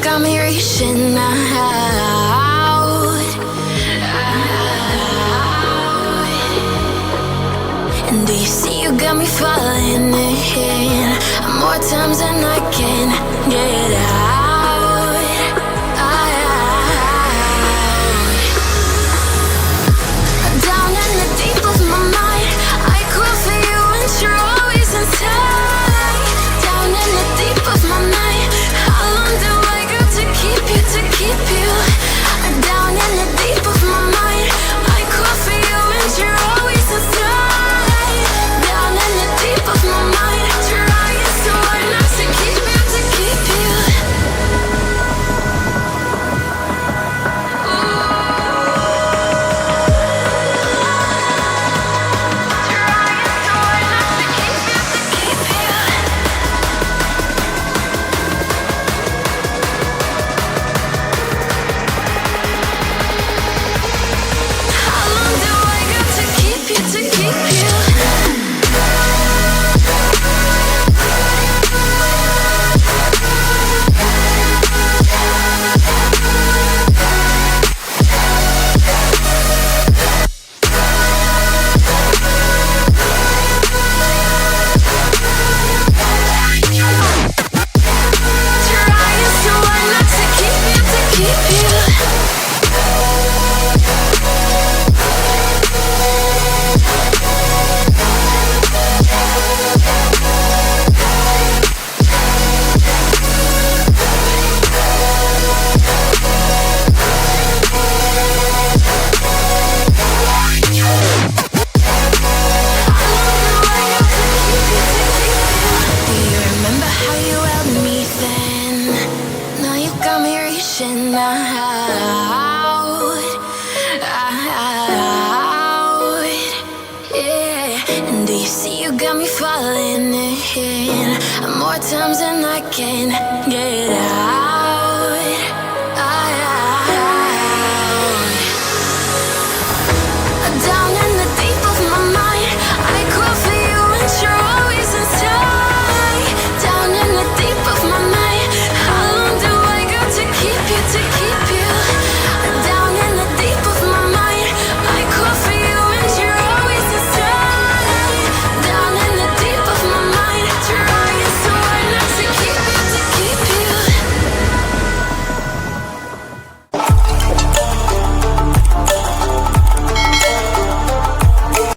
got me reaching out. And do you see you got me falling in more times than I can get out. Down in the deep of my mind, I crawl for you and you're always inside. Down in the deep of my mind, how long do I got to keep you, to keep you? Down in the deep of my mind, I crawl for you and you're always inside. Down in the deep of my mind, trying so hard not to keep you, to keep you. How long do I got to keep you, to keep you? Trying so hard not to keep you, to keep you. Do you remember how you held me then? Now you got me reaching out. Yeah. And do you see you got me falling in more times than I can get out.